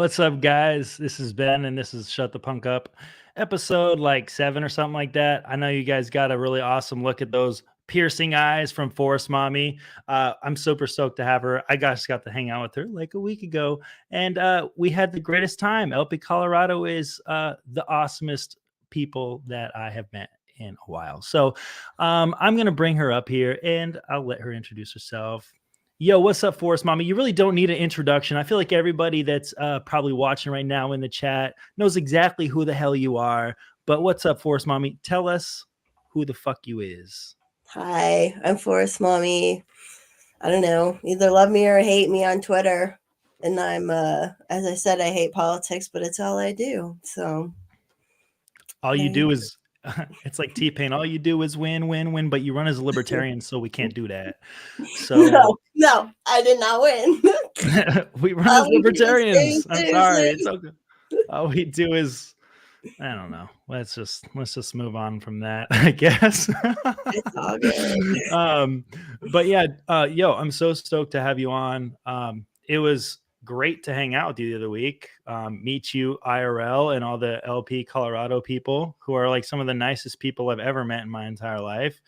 What's up, guys? This is Ben, and this is Shut the Punk Up, episode like 7 or something like that. I know you guys got a really awesome look at those piercing eyes from Forest Mommy. I'm super stoked to have her. I just got to hang out with her like a week ago, and we had the greatest time. LP Colorado is the awesomest people that I have met in a while. So I'm going to bring her up here, and I'll let her introduce herself. Yo, what's up, Forest Mommy? You really don't need an introduction. I feel like everybody that's probably watching right now in the chat knows exactly who the hell you are. But what's up, Forest Mommy? Tell us who the fuck you is. Hi, I'm Forest Mommy. I don't know, either love me or hate me on Twitter. And I'm, as I said, I hate politics, but it's all I do. So all you do is, it's like T-Pain. All you do is win, win, win. But you run as a libertarian, so we can't do that. So no, I did not win. we run as libertarians. I'm sorry. It's okay. All we do is, I don't know. Let's just move on from that, I guess. It's all good. But yeah, yo, I'm so stoked to have you on. It was great to hang out with you the other week, meet you IRL and all the LP Colorado people who are like some of the nicest people I've ever met in my entire life.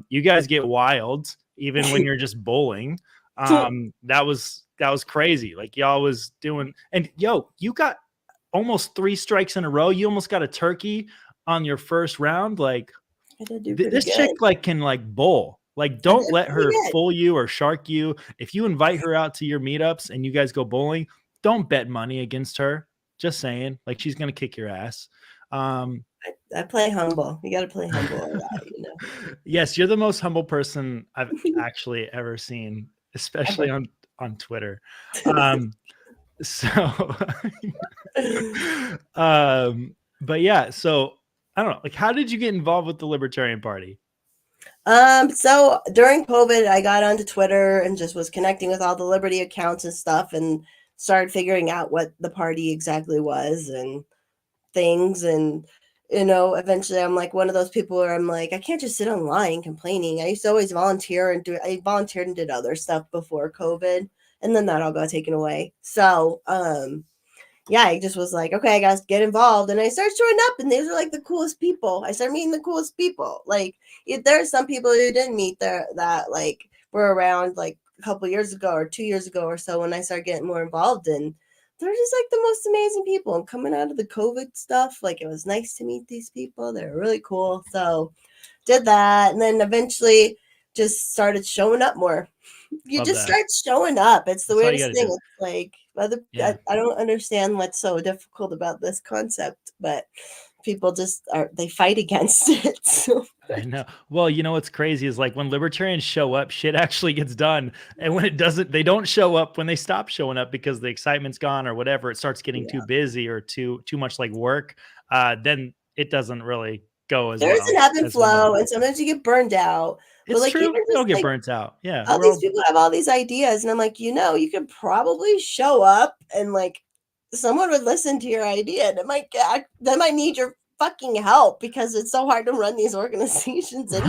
You guys get wild even when you're just bowling. That was crazy. Like y'all was doing, and yo, you got almost 3 strikes in a row. You almost got a turkey on your first round. Like this chick like can like bowl. Like don't let her fool you or shark you. If you invite her out to your meetups and you guys go bowling, don't bet money against her. Just saying, like she's gonna kick your ass. I play humble. You got to play humble a lot, you know. Yes, you're the most humble person I've actually ever seen, especially on Twitter. So but yeah, so I don't know, like how did you get involved with the Libertarian Party? So during COVID, I got onto Twitter and just was connecting with all the Liberty accounts and stuff and started figuring out what the party exactly was and things. And, you know, eventually I'm like one of those people where I'm like, I can't just sit online complaining. I used to always volunteer and I volunteered and did other stuff before COVID, and then that all got taken away. So, yeah, I just was like, okay, I got to get involved. And I started showing up, and these are like the coolest people. I started meeting the coolest people. Like, there are some people who didn't meet there that like were around like a couple years ago or 2 years ago or so when I started getting more involved. And they're just like the most amazing people. And coming out of the COVID stuff, like it was nice to meet these people. They're really cool. So did that. And then eventually just started showing up more. You just start showing up. It's the weirdest thing. It's like, I don't understand what's so difficult about this concept, but people just they fight against it. So. I know. Well, you know what's crazy is like when libertarians show up, shit actually gets done. And when it doesn't, they don't show up when they stop showing up because the excitement's gone or whatever. It starts getting too busy or too much like work. Then it doesn't really go as well. There's an ebb and flow, and sometimes you get burned out. It's like, true. You don't get burnt out. Yeah. All these people have all these ideas, and I'm like, you know, you could probably show up and like someone would listen to your idea, and they might need your fucking help because it's so hard to run these organizations anyways.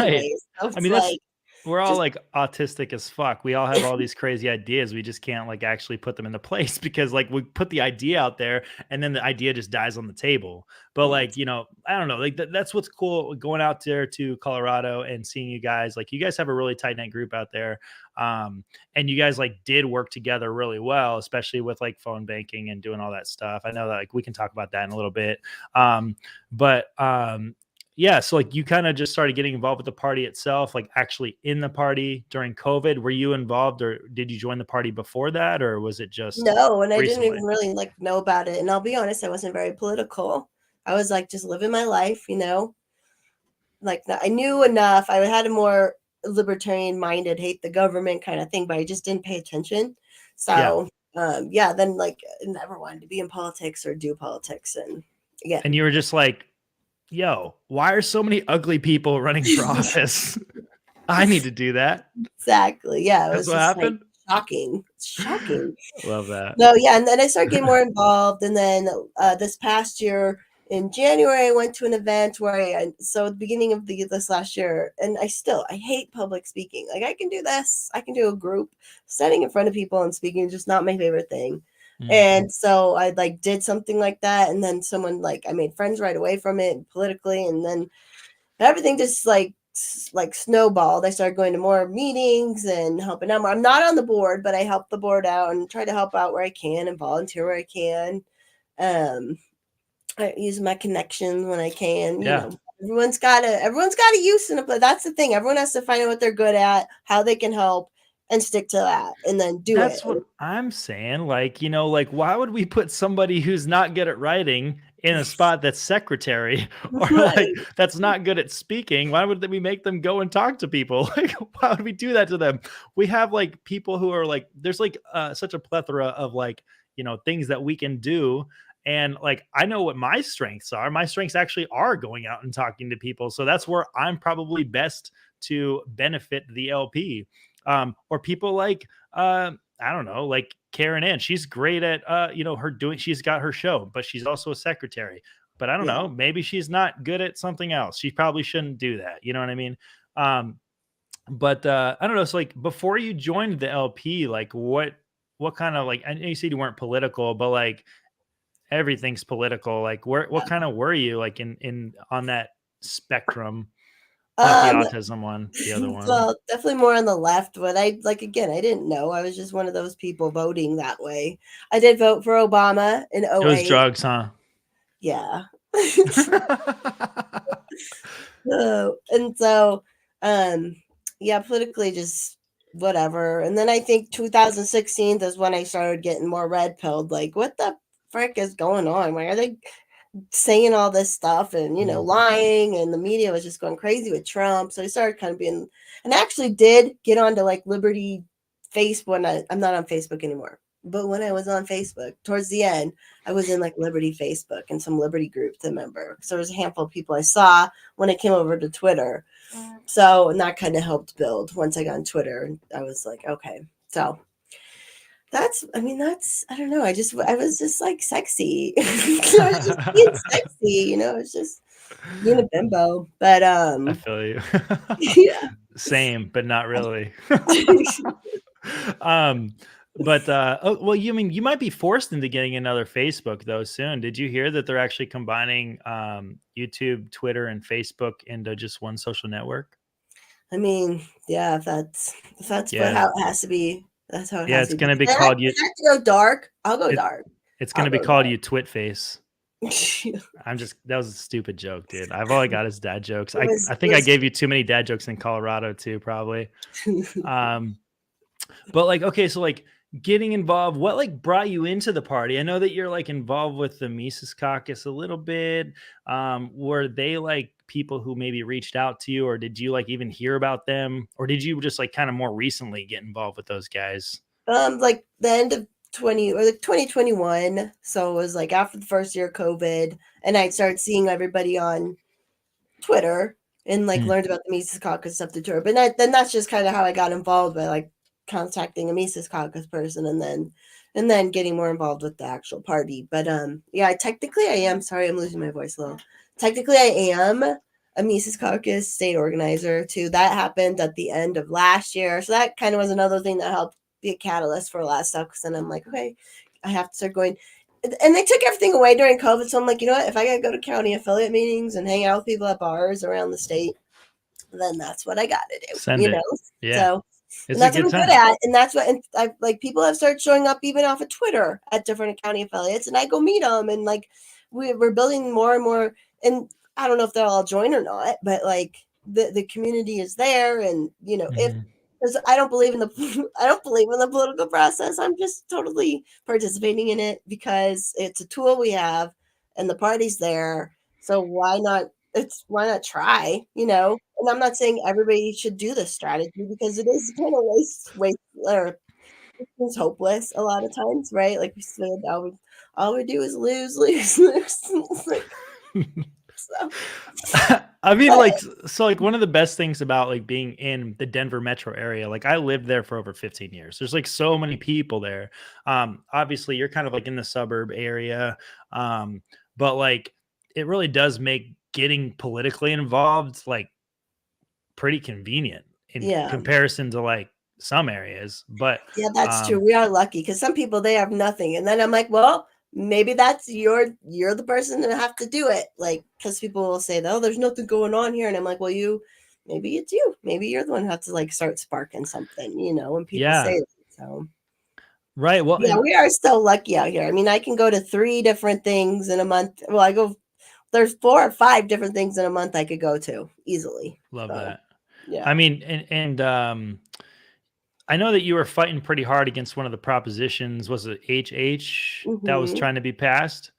Right. So I mean, we're all like autistic as fuck. We all have all these crazy ideas. We just can't like actually put them into place because like we put the idea out there and then the idea just dies on the table. But like, you know, I don't know, like that's what's cool going out there to Colorado and seeing you guys. Like you guys have a really tight knit group out there. And you guys like did work together really well, especially with like phone banking and doing all that stuff. I know that like we can talk about that in a little bit. Yeah, so like you kind of just started getting involved with the party itself, like actually in the party during COVID. Were you involved or did you join the party before that, or was it just no? And recently? I didn't even really like know about it. And I'll be honest, I wasn't very political. I was like just living my life, you know. Like I knew enough. I had a more libertarian-minded, hate the government kind of thing, but I just didn't pay attention. So then like I never wanted to be in politics or do politics, and yeah. And you were just like, yo, why are so many ugly people running for office? I need to do that. Exactly. Yeah. That's what happened. Like, shocking. Love that. No, yeah. And then I started getting more involved. And then this past year in January, I went to an event where so at the beginning of this last year, and I hate public speaking. Like I can do this. I can do a group. Standing in front of people and speaking is just not my favorite thing. Mm. And so I like did something like that, and then someone like I made friends right away from it politically, and then everything just like snowballed. I started going to more meetings and helping out. I'm not on the board, but I help the board out and try to help out where I can and volunteer where I can. Um, I use my connections when I can. Yeah. Everyone's got a use in it, but that's the thing. Everyone has to find out what they're good at, how they can help, and stick to that, and then do it. That's what I'm saying. Like, like, why would we put somebody who's not good at writing in a spot that's secretary or like Right. that's not good at speaking? Why would we make them go and talk to people? Like, why would we do that to them? We have like people who are like, there's like such a plethora of like, things that we can do. And like, I know what my strengths are. My strengths actually are going out and talking to people. So that's where I'm probably best to benefit the LP. Or people like, I don't know, like Karen Ann. She's great at she's got her show, but she's also a secretary. But I don't Yeah. know, maybe she's not good at something else. She probably shouldn't do that. You know what I mean? Um, but I don't know. So like before you joined the LP, like what kind of like I know you said you weren't political, but like everything's political. Like what kind of were you like in on that spectrum? Not the Um, autism one, the other one. well, definitely more on the left, but I like again, I didn't know. I was just one of those people voting that way. I did vote for Obama in It was '08. drugs, huh? Yeah. And so yeah, politically just whatever. And then I think 2016 is when I started getting more red pilled. Like, what the frick is going on? Why are they saying all this stuff and Mm. lying, and the media was just going crazy with Trump. So I started kind of being, and I actually did get onto like Liberty Facebook. When I'm not on Facebook anymore, but when I was on Facebook towards the end, I was in like Liberty Facebook and some Liberty groups to member. So there was a handful of people I saw when I came over to Twitter. So, and that kind of helped build. Once I got on Twitter, I was like, okay. So I don't know. I was just like sexy. I was just being sexy, it's just being a bimbo. But I feel you. yeah. Same, but not really. um, but well, you might be forced into getting another Facebook though soon. Did you hear that they're actually combining YouTube, Twitter, and Facebook into just one social network? I mean, yeah, if that's what Yeah, how it has to be. That's how it yeah. has It's to be. gonna be And I, called you. if I have to go dark, I'll go It, dark. it's I'll gonna be go called you dark. Twitface. That was a stupid joke, dude. I've all I got is dad jokes. I It think I gave you too many dad jokes in Colorado too, probably. was Um, But like, okay, so like getting involved, what like brought you into the party? I know that you're like involved with the Mises Caucus a little bit. Were they like people who maybe reached out to you, or did you like even hear about them, or did you just like kind of more recently get involved with those guys? like the end of 20 or like 2021. So it was like after the first year of COVID, and I started seeing everybody on Twitter and like Mm. learned about the Mises Caucus stuff to Twitter. But then that's just kind of how I got involved by like contacting a Mises Caucus person, and then getting more involved with the actual party. But yeah, technically I am sorry, I'm losing my voice a little. Technically I am a Mises Caucus state organizer too. That happened at the end of last year. So that kind of was another thing that helped be a catalyst for a lot of stuff. Cause then I'm like, okay, I have to start going, and they took everything away during COVID. So I'm like, you know what? If I gotta go to county affiliate meetings and hang out with people at bars around the state, then that's what I gotta do. Send it. Yeah, So, and it's a that's what good I'm good time. at. And that's what, and I like people have started showing up even off of Twitter at different county affiliates, and I go meet them, and like we're building more and more. And I don't know if they'll all join or not, but like the community is there, and if Mhm. because I don't believe in the I don't believe in the political process. I'm just totally participating in it because it's a tool we have, and the party's there. So why not? Why not try? And I'm not saying everybody should do this strategy because it is kind of waste or it's hopeless a lot of times, right? Like we said, all we do is lose, lose, lose. Like, so, I mean, but like, so, like, one of the best things about like being in the Denver metro area, like, I lived there for over 15 years. There's like so many people there. Obviously, you're kind of like in the suburb area, um, but like, it really does make getting politically involved like pretty convenient in yeah, comparison to like some areas, but yeah, that's true. We are lucky because some people, they have nothing. And then I'm like, well, maybe that's you're the person to have to do it. Like, because people will say, oh, there's nothing going on here. And I'm like, well, maybe it's you. Maybe you're the one who has to like start sparking something, when people say that. So right. Well, yeah, we are still lucky out here. I mean, I can go to 3 different things in a month. Well, there's 4 or 5 different things in a month I could go to easily. love So, that. yeah. I mean, and I know that you were fighting pretty hard against one of the propositions. Was it HH that was Mm-hmm. trying to be passed?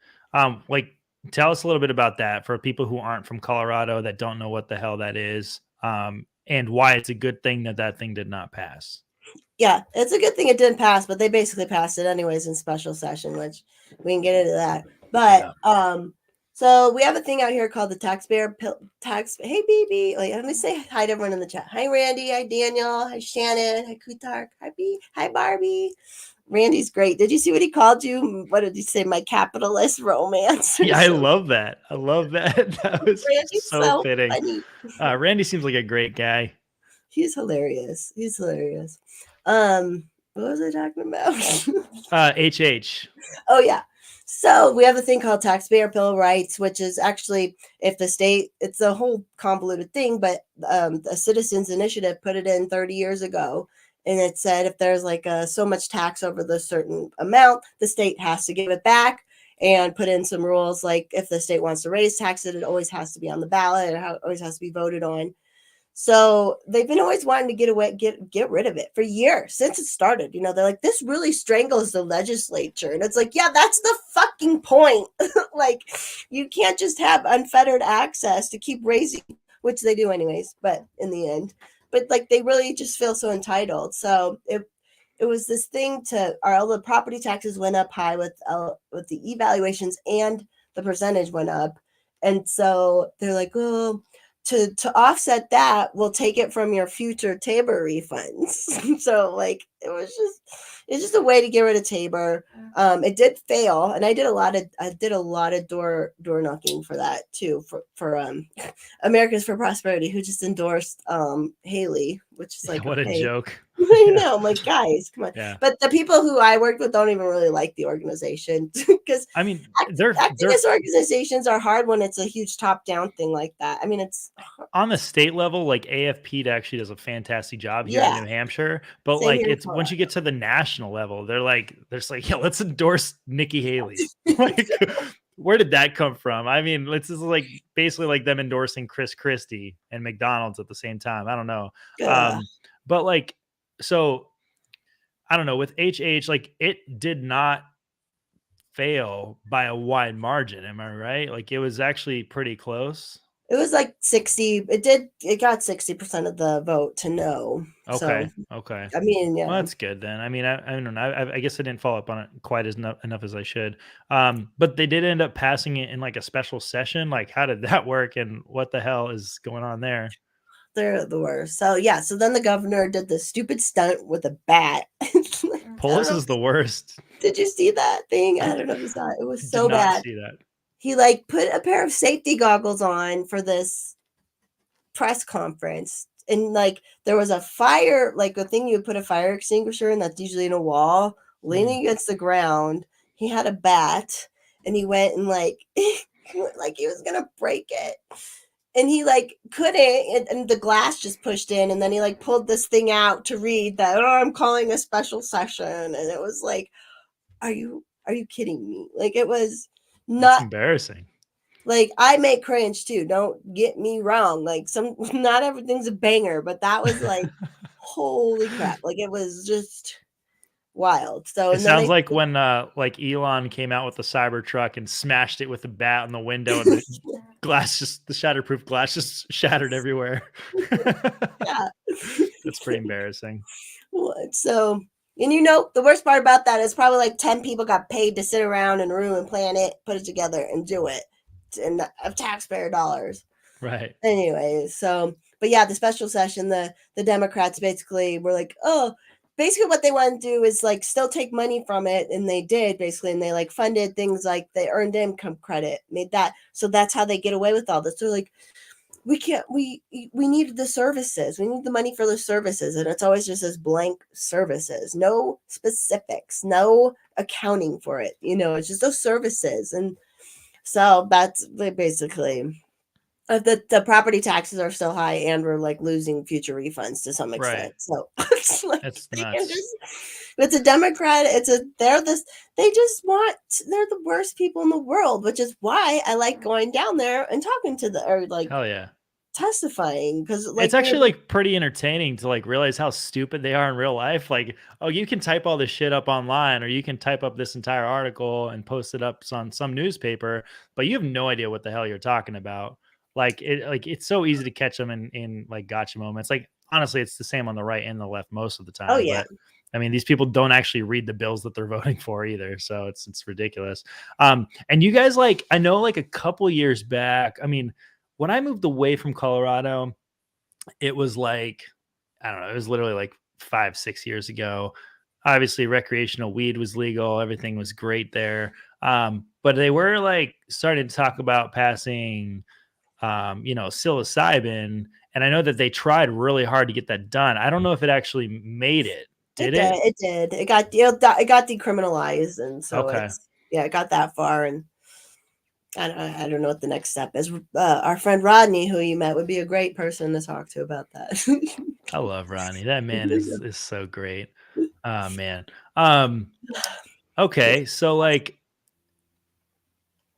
Like, tell us a little bit about that for people who aren't from Colorado that don't know what the hell that is, and why it's a good thing that that thing did not pass. Yeah, it's a good thing it didn't pass, but they basically passed it anyways in special session, which we can get into that. But so we have a thing out here called the tax. Hey, BB, like let me say hi to everyone in the chat. Hi, Randy. Hi, Daniel. Hi, Shannon. Hi, Kutark. Hi, B. Hi, Barbie. Randy's great. Did you see what he called you? What did he say? My capitalist romance. Yeah, I love that. I love that. That was Randy's so so fitting. funny. Randy seems like a great guy. He's hilarious. He's hilarious. What was I talking about? HH. Oh yeah. So we have a thing called taxpayer bill of rights, which is actually if the state, it's a whole convoluted thing, but the citizens initiative put it in 30 years ago. And it said if there's like so much tax over the certain amount, the state has to give it back and put in some rules. Like if the state wants to raise taxes, it always has to be on the ballot. It always has to be voted on. So they've been always wanting to get rid of it for years since it started. They're like, this really strangles the legislature. And it's like, yeah, that's the fucking point. Like, you can't just have unfettered access to keep raising, which they do anyways, but in the end. But like they really just feel so entitled. So it was this thing all the property taxes went up high with the evaluations and the percentage went up. And so they're like, oh, to offset that, we'll take it from your future Tabor refunds. So like it's just a way to get rid of Tabor. It did fail, and I did a lot of door knocking for that too for Americans for Prosperity, who just endorsed Haley, which is like, What a joke. I know, I'm like, guys, come on. Yeah. But the people who I worked with don't even really like the organization because I mean, activist organizations are hard when it's a huge top-down thing like that. I mean, it's on the state level, like AFP actually does a fantastic job here in New Hampshire. But Same like here in it's once you get to the national level, they're just like, yeah, let's endorse Nikki Haley. Like, where did that come from? I mean, it's just like basically like them endorsing Chris Christie and McDonald's at the same time. I don't know. But like, so I don't know, with HH, like it did not fail by a wide margin. Am I right? Like it was actually pretty close. It was like 60. It got 60% of the vote to no. Okay. So, Okay. I mean, yeah. Well, that's good then. I mean, I don't know. I guess I didn't follow up on it quite enough as I should. But they did end up passing it in like a special session. Like, how did that work? And what the hell is going on there? They're the worst. So yeah. So then the governor did this stupid stunt with a bat. Polis is the worst. Did you see that thing? I don't know if you saw it. It was so bad. See that. He like put a pair of safety goggles on for this press conference, and like there was a fire, like a thing you would put a fire extinguisher in that's usually in a wall, leaning against the ground. He had a bat, and he went and like like he was gonna break it, and he like couldn't, and the glass just pushed in, and then he like pulled this thing out to read that, oh, I'm calling a special session, and it was like, are you kidding me? Like it was That's embarrassing. Like I may cringe too, don't get me wrong. Like not everything's a banger, but that was like holy crap. Like it was just wild. So it sounds like when like Elon came out with the Cybertruck and smashed it with a bat on the window, and the the shatterproof glass just shattered everywhere. Yeah. That's pretty embarrassing. So, and the worst part about that is probably like 10 people got paid to sit around in a room and plan it, put it together and do it, and of taxpayer dollars. Right. Anyway, so, but yeah, the special session, the Democrats basically were like, oh, basically what they want to do is like still take money from it. And they did basically, and they like funded things like the earned income credit, made that. So that's how they get away with all this. They're like, we can't, we needed the services. We need the money for the services. And it's always just as blank services, no specifics, no accounting for it. It's just those services. And so that's basically the property taxes are so high, and we're like losing future refunds to some extent. Right. So it's like That's they can nuts. just, it's a Democrat, they're the worst people in the world, which is why I like going down there and talking to or like Hell yeah. testifying, because It's actually like pretty entertaining to like realize how stupid they are in real life. Like, oh, you can type all this shit up online, or you can type up this entire article and post it up on some newspaper, but you have no idea what the hell you're talking about. Like it's so easy to catch them in like gotcha moments. Like honestly, it's the same on the right and the left most of the oh time. yeah, But I mean, these people don't actually read the bills that they're voting for either. So it's ridiculous. And you guys, like, I know like a couple years back, I mean, when I moved away from Colorado, it was like, I don't know, it was literally like 5, 6 years ago. Obviously, recreational weed was legal, everything was great there. But they were like starting to talk about passing psilocybin. And I know that they tried really hard to get that done. I don't know if it actually made it. it Did did. it? It did. It got decriminalized, and so Okay. it got that far, and I don't know what the next step is. Our friend Rodney, who you met, would be a great person to talk to about that. I love Ronnie. That man is so great. Oh man. Um, okay. So like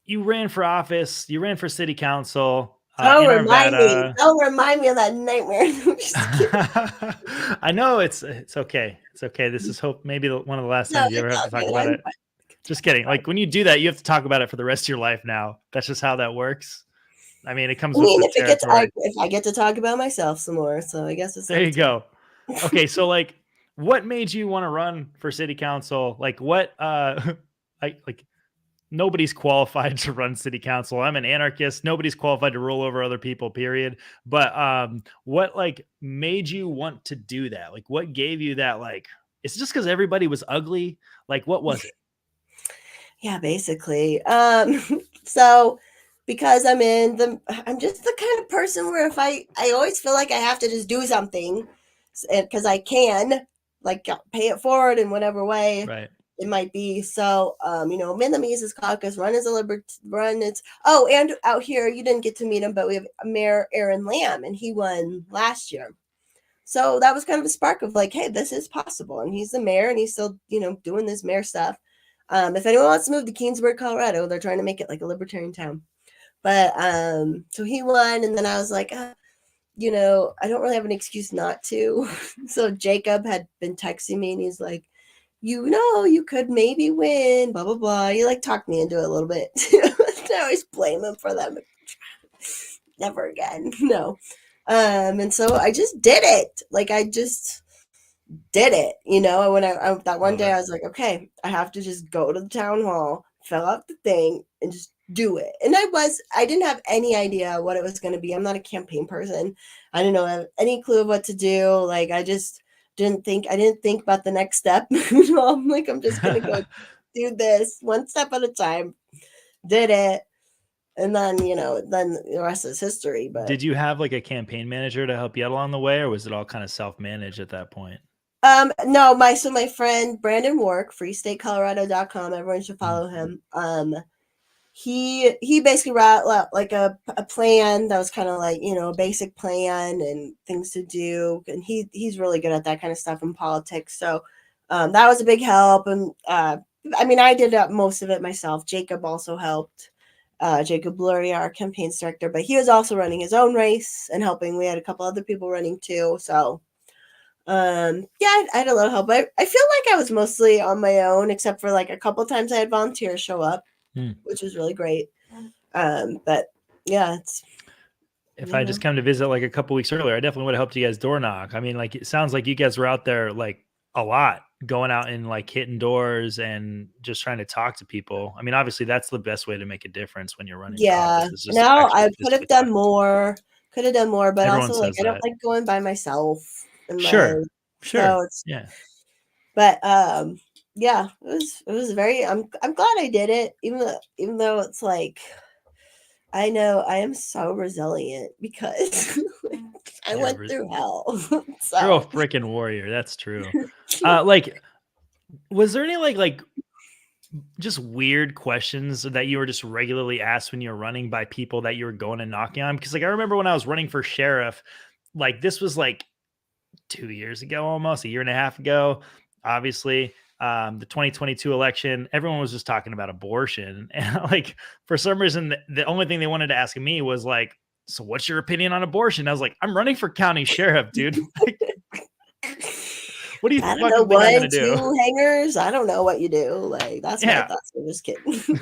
you ran for office, you ran for city council in Arvada. Don't remind me of that nightmare. I'm just kidding. I know it's okay. It's okay. This is hope maybe one of the last No, times you ever it's have all to talk good. about it. Just kidding. Like when you do that, you have to talk about it for the rest of your life now. That's just how that works. I mean, it comes I with mean, the territory. if I get to talk about myself some more, so I guess it's There you up to go. Okay, so like what made you want to run for city council? Like what I like nobody's qualified to run city council. I'm an anarchist. Nobody's qualified to rule over other people, period. But what like made you want to do that? Like what gave you that like it's just because everybody was ugly? Like what was it? Yeah, basically. So because I'm just the kind of person where if I always feel like I have to just do something because I can, like pay it forward in whatever way Right. it might be. So, I'm in the Mises Caucus, run as a run. And out here, you didn't get to meet him, but we have Mayor Aaron Lamb, and he won last year. So that was kind of a spark of like, hey, this is possible. And he's the mayor, and he's still, doing this mayor stuff. If anyone wants to move to Keensburg, Colorado, they're trying to make it like a libertarian town. But so he won, and then I was like, I don't really have an excuse not to. So Jacob had been texting me, and he's like, you could maybe win, blah, blah, blah. He like talked me into it a little bit. I always blame him for that. Never again. No. And so I just did it. Like I just did it, And when I that one day I was like, okay, I have to just go to the town hall, fill out the thing, and just do it. And I didn't have any idea what it was going to be. I'm not a campaign person. I didn't have any clue of what to do. Like I just didn't think about the next step. I'm like, I'm just gonna go do this one step at a time. Did it. And then, then the rest is history. But Did you have like a campaign manager to help you out along the way, or was it all kind of self-managed at that point? no, my friend Brandon Wark, freestatecolorado.com, everyone should follow him. He basically wrote like a plan that was kind of like, a basic plan and things to do. And he's really good at that kind of stuff in politics. So that was a big help. And I did most of it myself. Jacob also helped. Jacob Lurie, our campaigns director, but he was also running his own race and helping. We had a couple other people running too. So I had a little help. I feel like I was mostly on my own, except for like a couple times I had volunteers show up, which was really great. But yeah, If I just come to visit like a couple weeks earlier, I definitely would have helped you guys door knock. I mean, like it sounds like you guys were out there like a lot, going out and like hitting doors and just trying to talk to people. I mean, obviously that's the best way to make a difference when you're running for office. Is just now actually I could have done talking. more. Could have done more, but Everyone also like says I don't that. like going by myself. Sure. So it's Yeah. But yeah, it was very. I'm glad I did it, even though it's like I know I am so resilient because I went through hell. You're a So freaking warrior. That's true. Like, was there any like just weird questions that you were just regularly asked when you were running by people that you were going and knocking on? Because like I remember when I was running for sheriff, like this was like 2 years ago, almost a year and a half ago. Obviously, the 2022 election, everyone was just talking about abortion, and like for some reason, the only thing they wanted to ask me was like, "So, what's your opinion on abortion?" I was like, "I'm running for county sheriff, dude. Like, what do you I don't know, fucking think I'm gonna one, do?" two hangers. I don't know what you do. Like that's my Yeah. thoughts. I'm just kidding.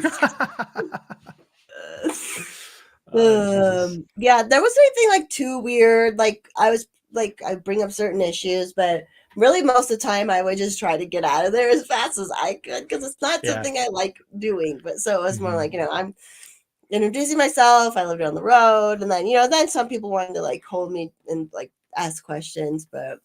Oh, Jesus. Yeah, there wasn't anything like too weird. Like I was like I bring up certain issues, but really most of the time I would just try to get out of there as fast as I could because it's not Yeah. something I like doing. But so it was more Mhm. like, I'm introducing myself, I lived down the road, and then then some people wanted to like hold me and like ask questions, but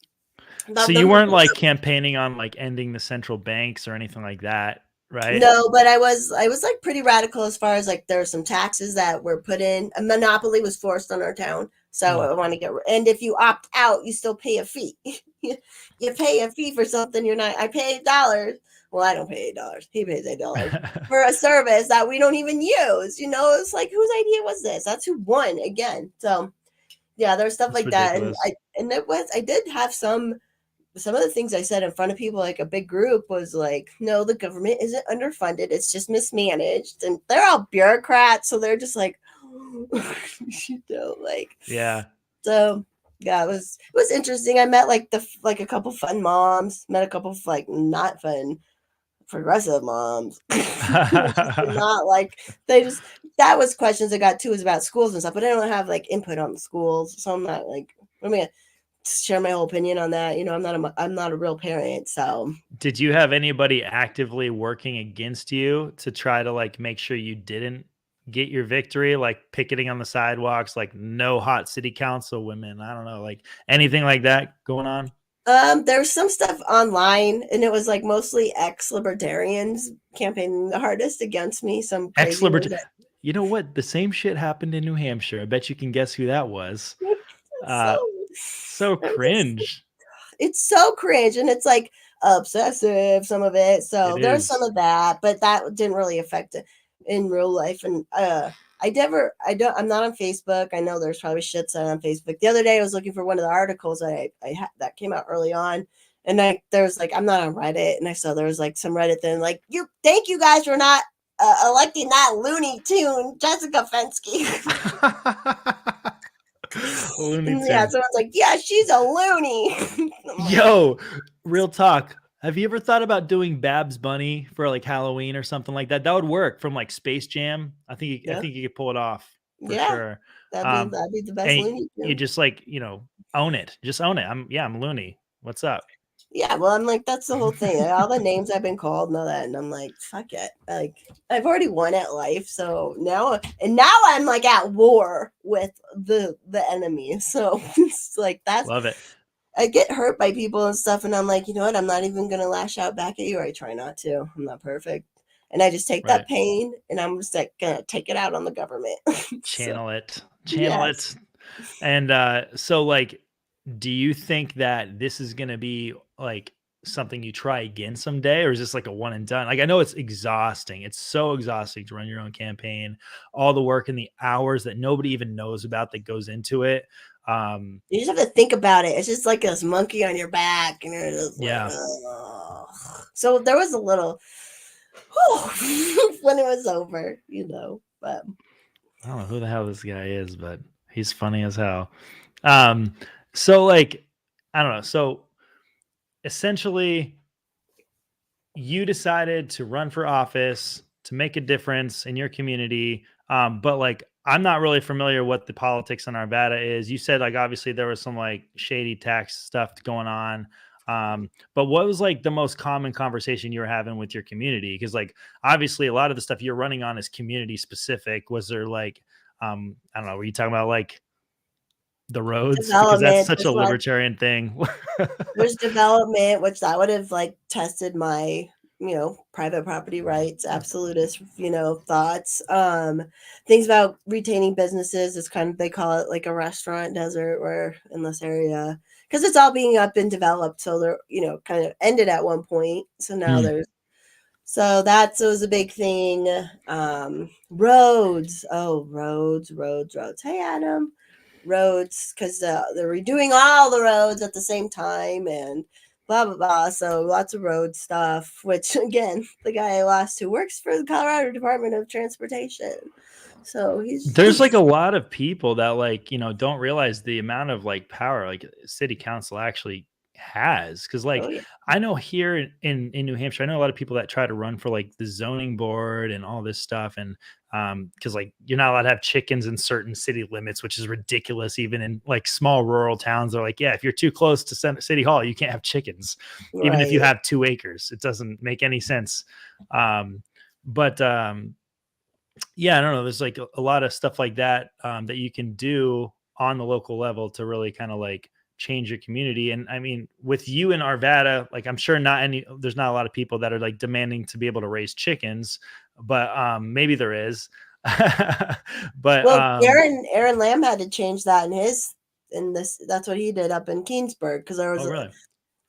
So those you were weren't like campaigning on like ending the central banks or anything like that, right? no, but I was like pretty radical as far as like there were some taxes that were put in. A monopoly was forced on our town, so Mm. I want to get. And if you opt out, you still pay a fee. You pay a fee for something you're not. I pay $8. Well, I don't pay $8. He pays $8 for a service that we don't even use. It's like whose idea was this? That's who won again. So yeah, there's stuff That's like that, and ridiculous. I did have some of the things I said in front of people, like a big group, was like, no, the government isn't underfunded. It's just mismanaged. And they're all bureaucrats. So they're just like, like, Yeah. so yeah, it was interesting. I met like a couple fun moms, met a couple of like not fun progressive moms. Not like they just, that was questions I got too, was about schools and stuff, but I don't have like input on the schools. So I'm not like, I mean, share my whole opinion on that. I'm not a real parent, so Did you have anybody actively working against you to try to like make sure you didn't get your victory, like picketing on the sidewalks, like no hot city council women? I don't know, like anything like that going on? there's some stuff online, and it was like mostly ex-libertarians campaigning the hardest against me. Some Ex crazy ones. liberty. You know what? The same shit happened in New Hampshire. I bet you can guess who that was. So Uh, so cringe. it's so cringe, and it's like obsessive, some of it. It So there's some is. of that, but that didn't really affect it in real life. And I'm not on Facebook. I know there's probably shit said on Facebook. The other day I was looking for one of the articles that came out early on, and there's like, I'm not on Reddit, and I saw there was like some Reddit thing like, thank you guys for not electing that Looney Tune Jessica Fensky. Looney And yeah, Tune. someone's like, yeah, she's a loony. I'm like, Yo, real talk. Have you ever thought about doing Babs Bunny for like Halloween or something like that? That would work from like Space Jam. I yeah, think you could pull it off for yeah, sure. that'd be Um, that'd be the best and Looney you Tune. just like, own it. Just own it. I'm Looney. What's up? Yeah, well, I'm like, that's the whole thing. All the names I've been called and all that, and I'm like, fuck it. Like, I've already won at life, so now I'm like at war with the enemy. So it's like that's Love it. I get hurt by people and stuff, and I'm like, you know what? I'm not even gonna lash out back at you, or I try not to. I'm not perfect, and I just take Right. that pain, and I'm just like gonna take it out on the government. So Channel it. Channel yes. it. And so like do you think that this is going to be like something you try again someday, or is this like a one and done? Like I know it's exhausting. It's so exhausting to run your own campaign, all the work and the hours that nobody even knows about that goes into it. Um You just have to think about it. It's just like this monkey on your back, and you're just like, yeah, ugh. So there was a little when it was over. But I don't know who the hell this guy is, but he's funny as hell. Um so like I don't know. So essentially you decided to run for office to make a difference in your community. But like, I'm not really familiar what the politics in Arvada is. You said like obviously there was some like shady tax stuff going on. But what was like the most common conversation you were having with your community? Because like obviously a lot of the stuff you're running on is community specific. Was there like I don't know, were you talking about like the roads? Because that's development, such a libertarian thing. there's development, which that would have like tested my private property rights, absolutist, thoughts. Things about retaining businesses is kind of, they call it like a restaurant desert where in this area, because it's all being up and developed. So they're, kind of ended at one point. So now Mm. so that was a big thing. Roads. Oh, roads. Hey, Adam. Roads, because they're redoing all the roads at the same time and blah, blah, blah. So lots of road stuff, which, again, the guy I lost who works for the Colorado Department of Transportation. So There's like a lot of people that don't realize the amount of power city council actually has. Cause oh, yeah. I know here in New Hampshire, I know a lot of people that try to run for the zoning board and all this stuff. And cause you're not allowed to have chickens in certain city limits, which is ridiculous. Even in small rural towns, they're like, yeah, if you're too close to city hall, you can't have chickens. Even if you Right. have 2 acres, it doesn't make any sense. But yeah, I don't know. There's a lot of stuff like that that you can do on the local level to really kind of change your community. And I mean, with you in Arvada, I'm sure there's not a lot of people that are demanding to be able to raise chickens, but maybe there is. But Well, Aaron Lamb had to change that in this. That's what he did up in Keensburg, because there was really?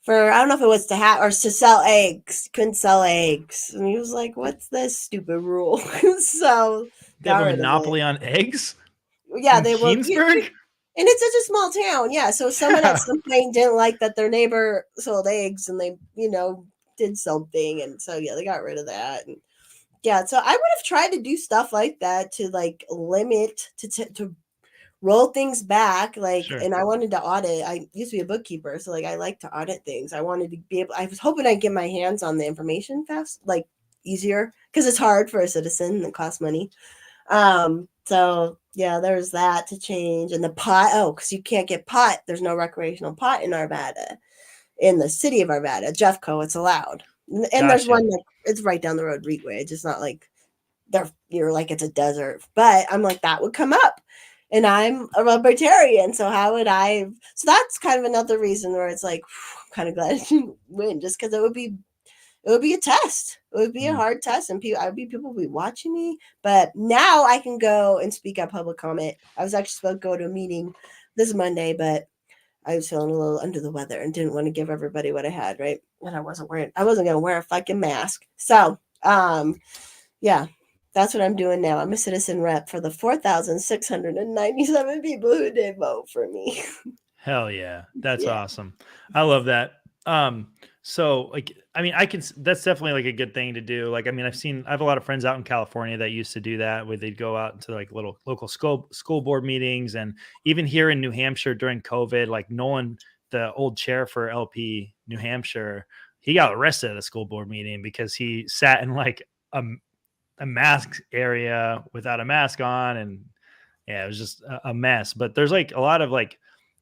for, I don't know if it was to have or to sell eggs. Couldn't sell eggs, and he was like, "What's this stupid rule?" So They have got a rid of it. monopoly on eggs Yeah, in they will. Keensburg? And it's such a small town. Yeah, so someone at some point didn't like that their neighbor sold eggs, and they, did something, and so yeah, they got rid of that. And yeah, so I would have tried to do stuff like that to limit to roll things back, Sure. and I wanted to audit. I used to be a bookkeeper, so I like to audit things. I wanted to be able, I was hoping I'd get my hands on the information fast, easier, because it's hard for a citizen and it costs money. So yeah, there's that to change. And the pot, because you can't get pot, there's no recreational pot in Arvada. In the city of Arvada, Jeffco, it's allowed. And there's Gotcha. one that it's right down the road, Reedway. It's just not you're it's a desert. But I'm like, that would come up. And I'm a libertarian, so how would I? So that's kind of another reason where it's I'm kind of glad I didn't win, just because it would be a test. It would be a hard test, and people would be watching me. But now I can go and speak at public comment. I was actually supposed to go to a meeting this Monday, but I was feeling a little under the weather and didn't want to give everybody what I had, right? And I wasn't going to wear a fucking mask. So, yeah. That's what I'm doing now. I'm a citizen rep for the 4,697 people who did vote for me. Hell yeah. That's Yeah. awesome. I love that. So I mean, that's definitely a good thing to do. I mean, I have a lot of friends out in California that used to do that, where they'd go out to little local school board meetings. And even here in New Hampshire during COVID, Nolan, the old chair for LP New Hampshire, he got arrested at a school board meeting because he sat in a mask area without a mask on. And yeah, it was just a mess. But there's a lot of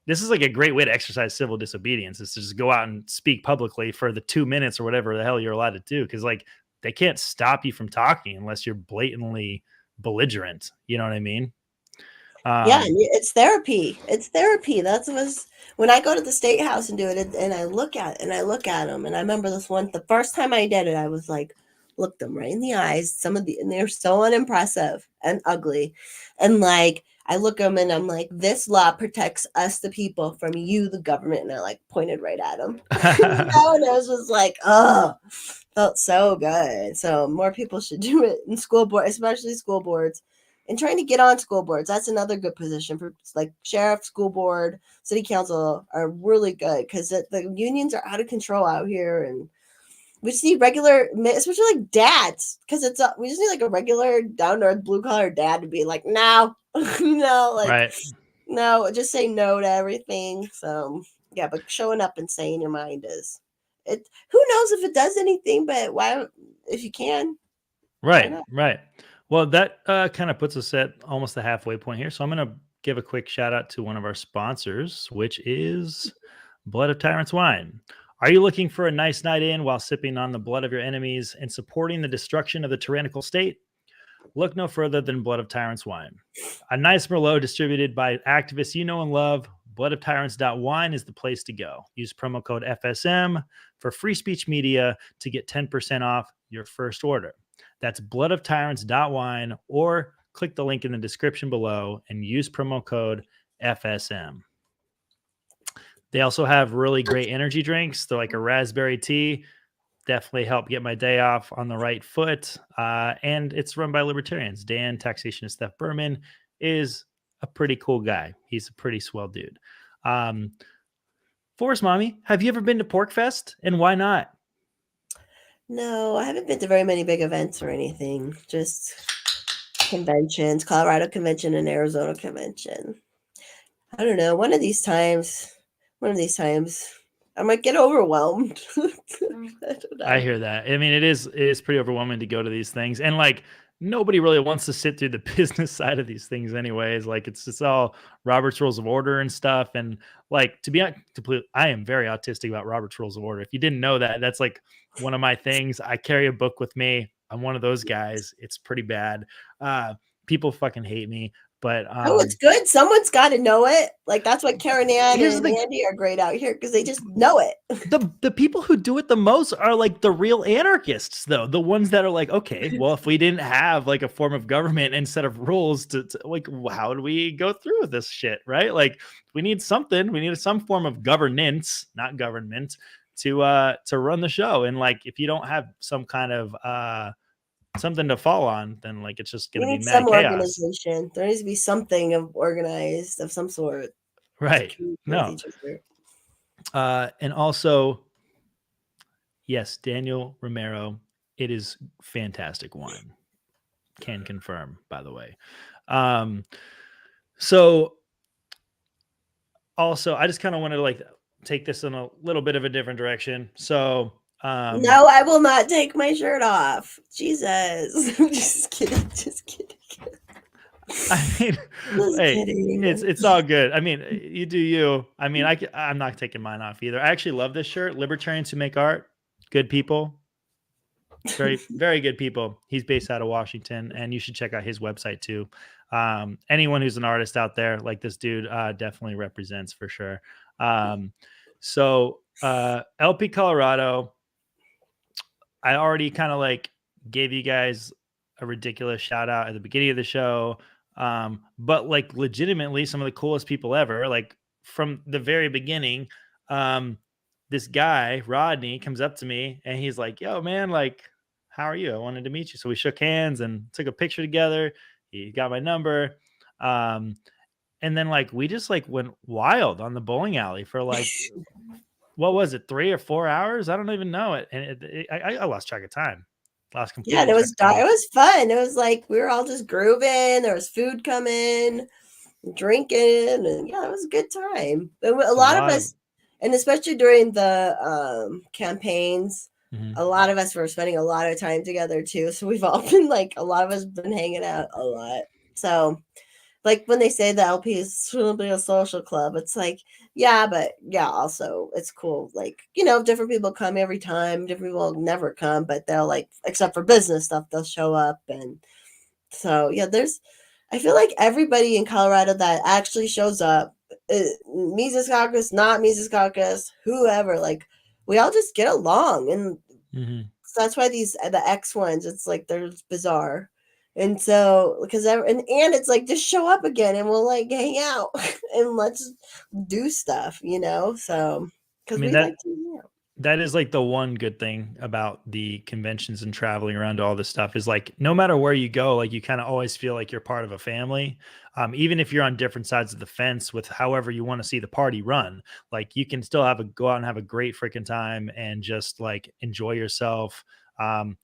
this is a great way to exercise civil disobedience, is to just go out and speak publicly for the 2 minutes or whatever the hell you're allowed to do. Cause they can't stop you from talking unless you're blatantly belligerent. You know what I mean? Yeah, it's therapy. It's therapy. That's when I go to the state house and do it, and I look at them, and I remember the first time I did it, I was looked them right in the eyes. And they're so unimpressive and ugly, and I look them and I'm like, this law protects us, the people, from you, the government, and I pointed right at them. And I was just oh, felt so good. So more people should do it in school board, especially school boards. And trying to get on school boards, that's another good position for sheriff, school board, city council are really good, because the unions are out of control out here, and we just need regular, especially dads, because we just need a regular down to earth blue collar dad to be no, no, right. no, just say no to everything. So yeah, but showing up and saying your mind is it. Who knows if it does anything? But why, if you can, Right. Right. Well, that kind of puts us at almost the halfway point here. So I'm going to give a quick shout out to one of our sponsors, which is Blood of Tyrants Wine. Are you looking for a nice night in while sipping on the blood of your enemies and supporting the destruction of the tyrannical state? Look no further than Blood of Tyrants Wine. A nice Merlot distributed by activists you know and love, bloodoftyrants.wine is the place to go. Use promo code FSM for Free Speech Media to get 10% off your first order. That's bloodoftyrants.wine, or click the link in the description below and use promo code FSM. They also have really great energy drinks. They're like a raspberry tea. Definitely help get my day off on the right foot. And it's run by libertarians. Dan, Taxationist Steph Berman, is a pretty cool guy. He's a pretty swell dude. Forest Mommy, have you ever been to Pork Fest, and why not? No, I haven't been to very many big events or anything. Just conventions, Colorado convention and Arizona convention. I don't know. One of these times, I might get overwhelmed. I don't know. I hear that. I mean, it is pretty overwhelming to go to these things, and like nobody really wants to sit through the business side of these things, anyways. Like it's all Robert's Rules of Order and stuff, and like to be complete, I am very autistic about Robert's Rules of Order. If you didn't know that, that's like one of my things. I carry a book with me. I'm one of those guys. It's pretty bad. People fucking hate me. But oh, it's good. Someone's got to know it. Like that's why Karen Ann and Andy are great out here, because they just know it. The people who do it the most are like the real anarchists, though. The ones that are like, okay, well, if we didn't have like a form of government and set of rules to like, how do we go through with this shit, right? Like, we need something. We need some form of governance, not government, to run the show. And like, if you don't have some kind of something to fall on, then like it's just gonna be mad chaos. Organization. There needs to be something of organized of some sort, right? No. And also, yes, Daniel Romero, it is fantastic wine. Can confirm, by the way. So also, I just kind of wanted to like take this in a little bit of a different direction. So no, I will not take my shirt off. Jesus. I'm just kidding. Just kidding. I mean, hey, it's all good. I mean, you do you. I mean, I'm not taking mine off either. I actually love this shirt. Libertarians who make art, good people, very, very good people. He's based out of Washington, and you should check out his website too. Anyone who's an artist out there, like this dude, definitely represents for sure. So LP Colorado, I already kind of like gave you guys a ridiculous shout out at the beginning of the show. But like legitimately some of the coolest people ever, like from the very beginning, this guy, Rodney, comes up to me and he's like, yo man, like, how are you? I wanted to meet you. So we shook hands and took a picture together. He got my number. And then like, we just like went wild on the bowling alley for like, what was it? 3 or 4 hours? I don't even know it. And I lost track of time. Yeah, and it was fun. It was like we were all just grooving. There was food coming, drinking, and yeah, it was a good time. But a lot of us, and especially during the campaigns, a lot of us were spending a lot of time together too. So we've all been like, a lot of us have been hanging out a lot. So like when they say the LP is truly a social club, it's like, yeah, but yeah, also it's cool. Like, you know, different people come every time, different people never come, but they'll like, except for business stuff, they'll show up. And so, yeah, I feel like everybody in Colorado that actually shows up, Mises Caucus, not Mises Caucus, whoever, like we all just get along. And so that's why the X ones, it's like, they're bizarre. And so, because and it's like, just show up again and we'll like hang out and let's do stuff, you know? So, because we like to, you know. That is like the one good thing about the conventions and traveling around to all this stuff is like, no matter where you go, like you kind of always feel like you're part of a family. Even if you're on different sides of the fence with however you want to see the party run, like you can still go out and have a great freaking time and just like enjoy yourself.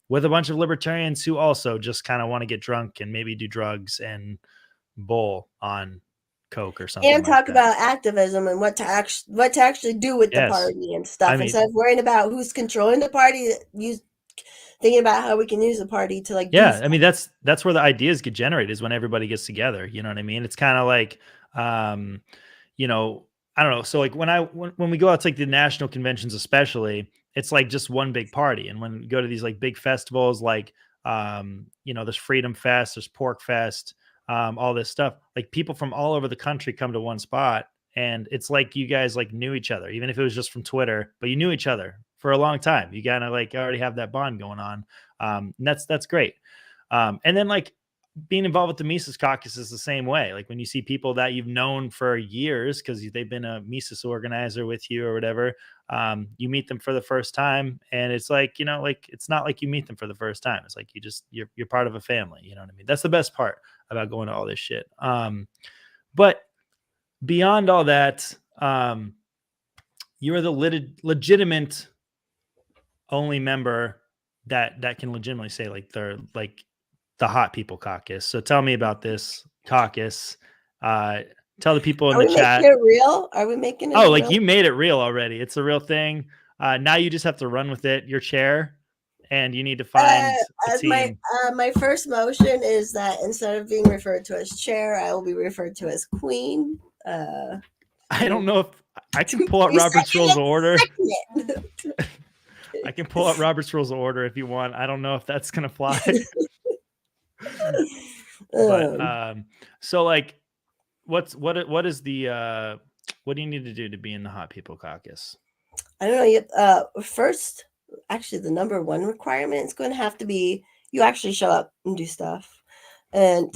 With a bunch of libertarians who also just kind of want to get drunk and maybe do drugs and bowl on Coke or something. And talk about activism and what to actually do with the party and stuff. Instead of worrying about who's controlling the party, thinking about how we can use the party to like. Yeah, I mean that's where the ideas get generated, is when everybody gets together. You know what I mean? It's kind of like, you know, I don't know. So like when we go out to like the national conventions, especially, it's like just one big party. And when we go to these like big festivals, like, you know, there's Freedom Fest, there's Pork Fest, all this stuff, like people from all over the country come to one spot and it's like you guys like knew each other, even if it was just from Twitter, but you knew each other for a long time. You kind of like already have that bond going on. And that's great. And then like being involved with the Mises Caucus is the same way. Like when you see people that you've known for years because they've been a Mises organizer with you or whatever, you meet them for the first time, and it's like, you know, like it's not like you meet them for the first time. It's like you're part of a family. You know what I mean? That's the best part about going to all this shit. But beyond all that, you are the legitimate only member that can legitimately say like they're like the Hot People Caucus. So tell me about this caucus. Tell the people in Are the we chat. making it real? Are we making it Oh, like real? you made it real already. It's a real thing. Now you just have to run with it. Your chair, and you need to find a As team. my first motion is that instead of being referred to as chair, I will be referred to as queen. I don't know if I can pull out Robert's Rules of Order. I can pull out Robert's Rules of Order if you want. I don't know if that's gonna fly. But so like what is the what do you need to do to be in the Hot People Caucus? I don't know. First, actually, the number one requirement is going to have to be you actually show up and do stuff, and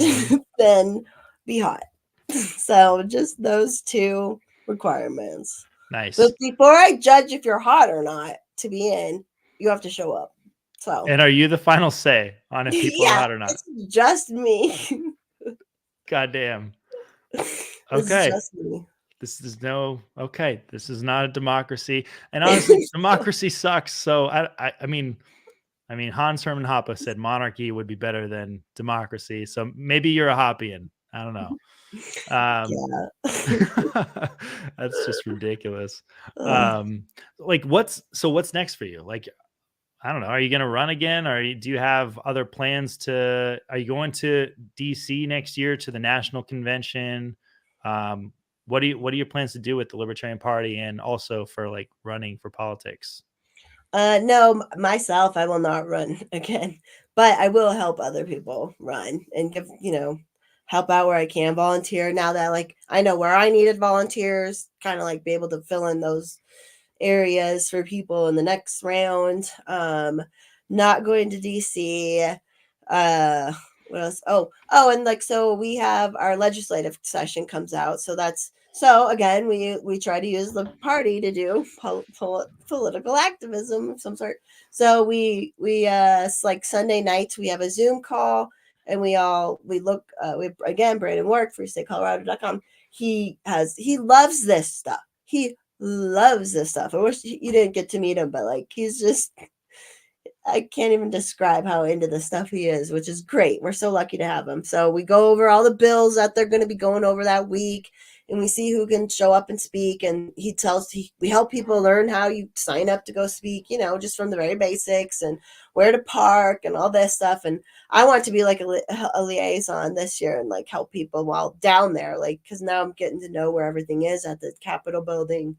then be hot. So just those two requirements. Nice. But before I judge if you're hot or not to be in, you have to show up. So. And are you the final say on if people are hot or not? It's just me. Goddamn. Okay. This is this is not a democracy. And honestly, democracy sucks. So I mean Hans Hermann Hoppe said monarchy would be better than democracy. So maybe you're a Hoppian. I don't know. That's just ridiculous. Like what's next for you? Like, I don't know. Are you going to run again? Or do you have other plans are you going to DC next year to the national convention? What are your plans to do with the Libertarian Party and also for like running for politics? No, myself, I will not run again, but I will help other people run and give, help out where I can, volunteer now that like I know where I needed volunteers, kind of like be able to fill in those areas for people in the next round. Not going to DC. What else? And like so we have our legislative session comes out. So again, we try to use the party to do political activism of some sort. So we like Sunday nights we have a Zoom call and we look again Brandon Work for statecolorado.com. He loves this stuff. He loves this stuff. I wish you didn't get to meet him, but like he's just I can't even describe how into the stuff he is, which is great. We're so lucky to have him. So we go over all the bills that they're going to be going over that week, and we see who can show up and speak. And we help people learn how you sign up to go speak, just from the very basics and where to park and all this stuff. And I want to be like a liaison this year and like help people while down there, like, because now I'm getting to know where everything is at the Capitol building.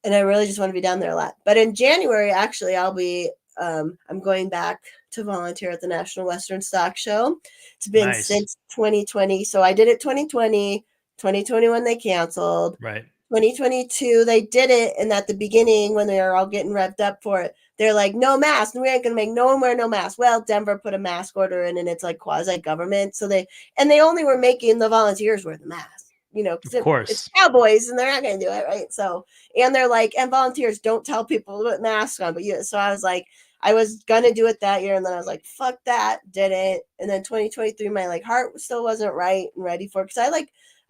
And I really just want to be down there a lot. But in January, actually, I'll be I'm going back to volunteer at the National Western Stock Show. It's been since 2020. So I did it 2020, 2021 they canceled. Right. 2022 they did it, and at the beginning when they were all getting revved up for it, they're like, no mask, and we ain't gonna make no one wear no mask. Well, Denver put a mask order in, and it's like quasi-government. So they only were making the volunteers wear the mask. Because it's cowboys and they're not going to do it, right? So, and they're like, and volunteers don't tell people to put masks on, but so I was like, I was going to do it that year, and then I was like, fuck that, didn't. And then 2023, my like heart still wasn't right and ready for it, because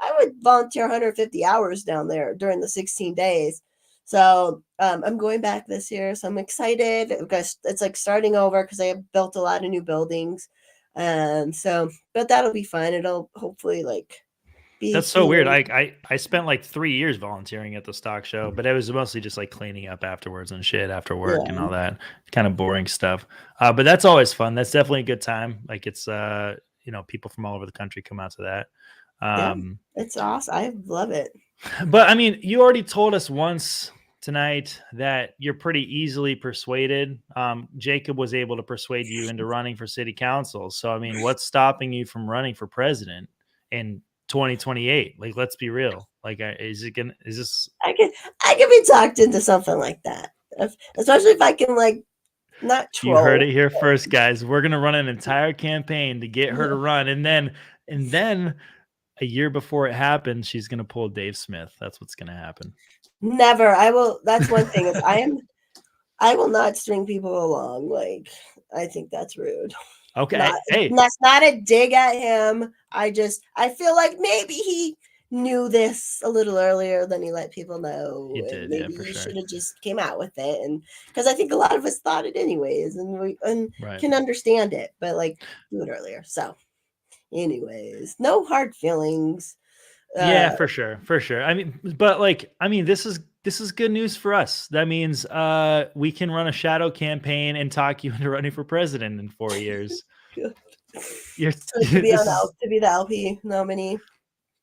I would volunteer 150 hours down there during the 16 days. So I'm going back this year, so I'm excited because it's like starting over because I have built a lot of new buildings. But that'll be fun. It'll hopefully like that's so weird. I spent like 3 years volunteering at the stock show, but it was mostly just like cleaning up afterwards and shit after work and all that kind of boring stuff. But that's always fun. That's definitely a good time. Like it's people from all over the country come out to that. It's awesome. I love it. But I mean, you already told us once tonight that you're pretty easily persuaded. Jacob was able to persuade you into running for city council. So I mean, what's stopping you from running for president? And 2028. Like, let's be real. Like, is this? I can be talked into something like that, especially if I can like not You heard troll. it here first, guys. We're gonna run an entire campaign to get her to run, and then a year before it happens, she's gonna pull Dave Smith. That's what's gonna happen. Never. I will. That's one thing. I will not string people along. Like, I think that's rude. Okay. Hey, that's not a dig at him. I feel like maybe he knew this a little earlier than he let people know. he And did, maybe for he sure. should have just came out with it. And because I think a lot of us thought it anyways, and can understand it, but like do it earlier. So, anyways, no hard feelings. Yeah, for sure. I mean, but like, this is good news for us. That means we can run a shadow campaign and talk you into running for president in 4 years. You're to be the LP nominee.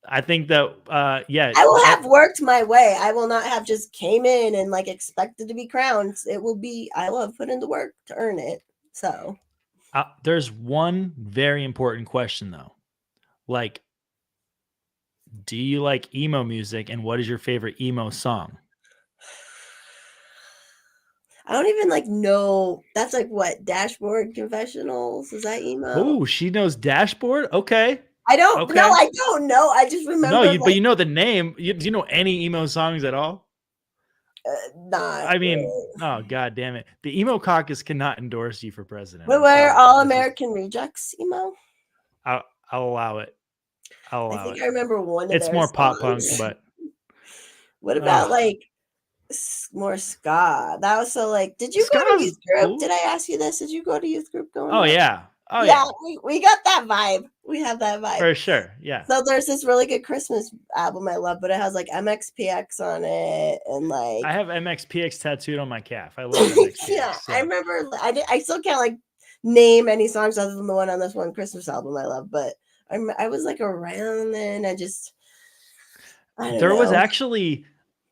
I think that yeah, I will have worked my way. I will not have just came in and like expected to be crowned. I will have put in the work to earn it. So there's one very important question though. Like, do you like emo music, and what is your favorite emo song? I don't even like know. That's like what Dashboard Confessionals, is that emo? Oh, she knows Dashboard. Okay, I don't know. I don't know. I just remember. No, but you know the name. Do you know any emo songs at all? Not. I mean, oh god damn it! The emo caucus cannot endorse you for president. But we're all American Rejects emo. I'll allow it. I think I remember one of It's more pop punk, but what about like more ska? That was so like. Did you go to youth group? Cool. Did I ask you this? Did you go to youth group going? Oh yeah. Oh yeah. We got that vibe. We have that vibe for sure. Yeah. So there's this really good Christmas album I love, but it has like MXPX on it, and like I have MXPX tattooed on my calf. I love MXPX. Yeah, so. I remember. I still can't like name any songs other than the one on this one Christmas album I love, but I was like around then. I don't there know. Was actually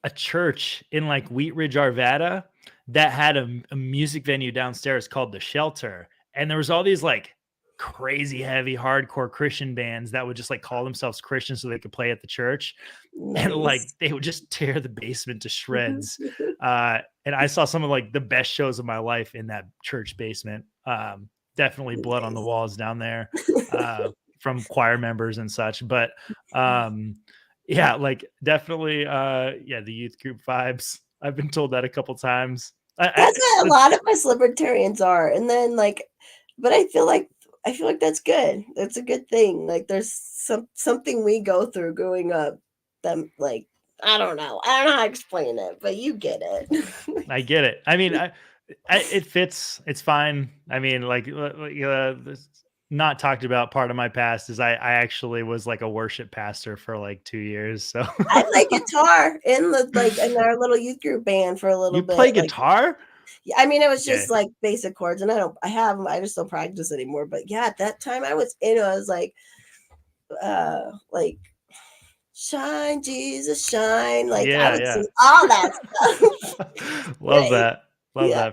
a church in like Wheat Ridge, Arvada that had a music venue downstairs called The Shelter. And there was all these like crazy heavy hardcore Christian bands that would just like call themselves Christians so they could play at the church. Nice. And like they would just tear the basement to shreds. And I saw some of like the best shows of my life in that church basement. Definitely blood on the walls down there from choir members and such. But yeah, like definitely the youth group vibes. I've been told that a couple times. That's what a lot of us libertarians are. And then like, but I feel like that's good. That's a good thing. Like there's something we go through growing up that like, I don't know how to explain it, but you get it. I get it. I mean, it fits. It's fine. I mean, like not talked about part of my past is I actually was like a worship pastor for like 2 years. So I play guitar in in our little youth group band for a little bit. You play guitar? Yeah, I mean it was just like basic chords, and I just don't practice anymore. But yeah, at that time I was like shine Jesus shine, like I would sing all that stuff. Love that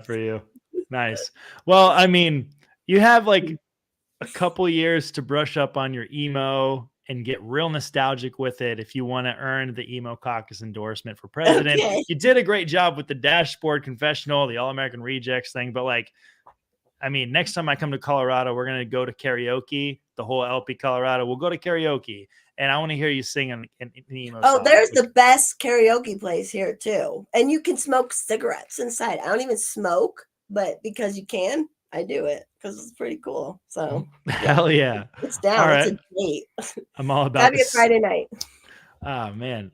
for you. Nice. Well, I mean, you have like a couple years to brush up on your emo and get real nostalgic with it if you want to earn the emo caucus endorsement for president. Okay. You did a great job with the Dashboard Confessional, the All-American Rejects thing, but like, I mean, next time I come to Colorado, we're going to go to karaoke, the whole LP Colorado. We'll go to karaoke, and I want to hear you sing an emo song. There's the best karaoke place here too. And you can smoke cigarettes inside. I don't even smoke, but because you can, I do it because it's pretty cool. So hell yeah. It's down. All right. It's a date. I'm all about That'd be a Friday night. Oh man.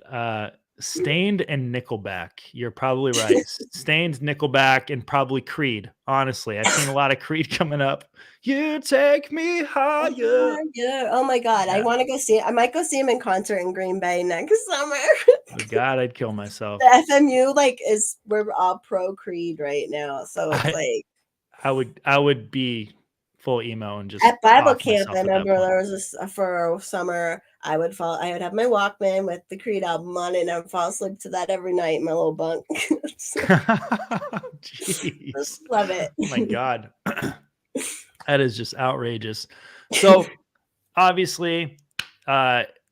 Stained and Nickelback. You're probably right. Stained, Nickelback, and probably Creed. Honestly, I've seen a lot of Creed coming up. You take me higher. Yeah. Oh my God. I want to go see it. I might go see him in concert in Green Bay next summer. Oh God, I'd kill myself. The FMU we're all pro Creed right now. So it's I would be full emo and just at Bible camp. I remember there was for a summer. I would have my Walkman with the Creed album on it, and I would fall asleep to that every night in my little bunk. Jeez. Just love it. Oh my God. That is just outrageous. So obviously,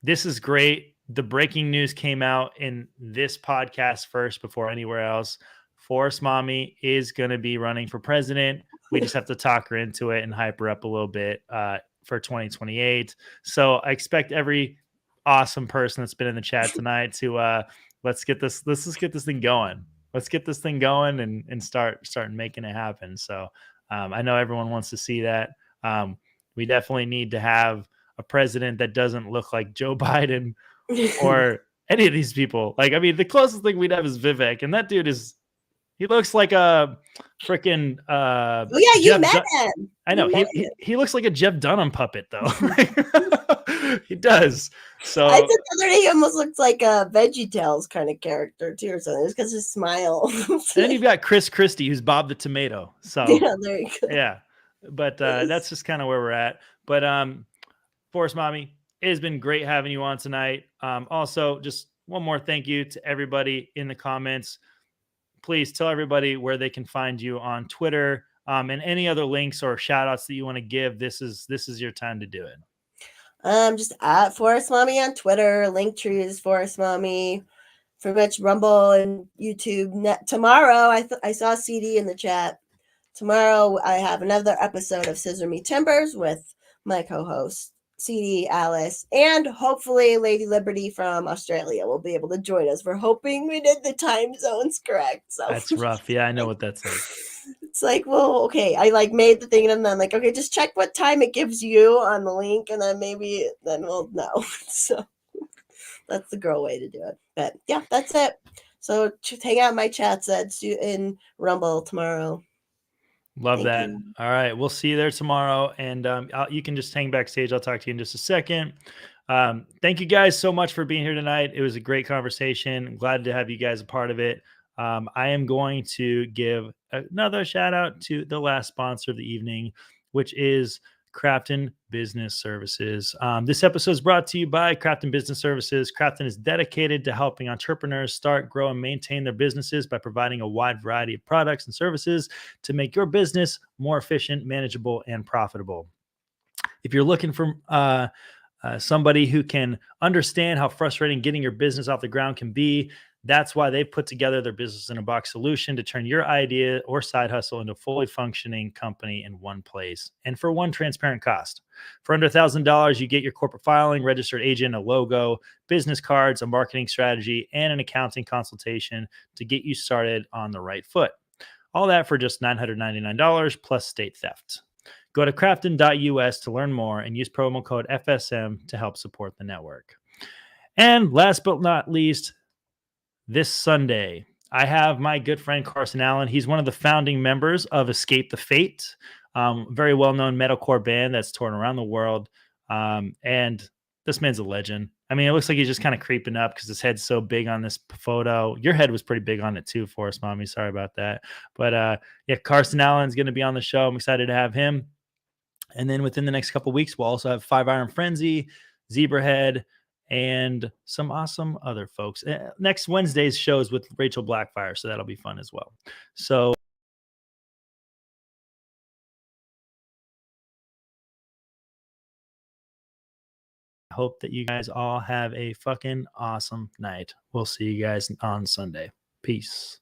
this is great. The breaking news came out in this podcast first before anywhere else. Forest Mommy is going to be running for president. We just have to talk her into it and hype her up a little bit for 2028. So I expect every awesome person that's been in the chat tonight to let's get this thing going. Let's get this thing going and start making it happen. So I know everyone wants to see that. We definitely need to have a president that doesn't look like Joe Biden or any of these people. Like, I mean, the closest thing we'd have is Vivek, and that dude he looks like a freaking oh yeah, you met him. I know he looks like a Jeff Dunham puppet though. He does. So I said the other day he almost looks like a VeggieTales kind of character too, or something. It's because his smile. And then you've got Chris Christie, who's Bob the Tomato. So yeah, there you go. Yeah, but that's just kind of where we're at. But Forest Mommy, it has been great having you on tonight. Also, just one more thank you to everybody in the comments. Please tell everybody where they can find you on Twitter, and any other links or shout outs that you want to give. This is your time to do it. Just at Forest Mommy on Twitter. Linktree is Forest Mommy. Pretty much Rumble and YouTube. Tomorrow, I saw CD in the chat. Tomorrow, I have another episode of Scissor Me Timbers with my co-host, CD, Alice, and hopefully Lady Liberty from Australia will be able to join us. We're hoping we did the time zones correct. So that's rough. Yeah, I know what that's like. It's like, well, okay, I like made the thing and then I'm like, okay, just check what time it gives you on the link and then we'll know. So that's the girl way to do it. But yeah, that's it. So hang out in my chats in Rumble tomorrow. Love that. All right. We'll see you there tomorrow. And you can just hang backstage. I'll talk to you in just a second. Thank you guys so much for being here tonight. It was a great conversation. I'm glad to have you guys a part of it. I am going to give another shout out to the last sponsor of the evening, which is Crafton Business Services. This episode is brought to you by Crafton Business Services. Crafton is dedicated to helping entrepreneurs start, grow, and maintain their businesses by providing a wide variety of products and services to make your business more efficient, manageable, and profitable. If you're looking for somebody who can understand how frustrating getting your business off the ground can be, that's why they've put together their business in a box solution to turn your idea or side hustle into a fully functioning company in one place and for one transparent cost. For under $1,000, you get your corporate filing, registered agent, a logo, business cards, a marketing strategy, and an accounting consultation to get you started on the right foot. All that for just $999 plus state theft. Go to crafton.us to learn more and use promo code FSM to help support the network. And last but not least, this Sunday, I have my good friend Carson Allen. He's one of the founding members of Escape the Fate, very well-known metalcore band that's touring around the world. And this man's a legend. I mean, it looks like he's just kind of creeping up because his head's so big on this photo. Your head was pretty big on it too, Forest Mommy. Sorry about that. But yeah, Carson Allen's going to be on the show. I'm excited to have him. And then within the next couple of weeks, we'll also have Five Iron Frenzy, Zebrahead, and some awesome other folks. Next Wednesday's show is with Rachel Blackfire, so that'll be fun as well. So I hope that you guys all have a fucking awesome night. We'll see you guys on Sunday. Peace.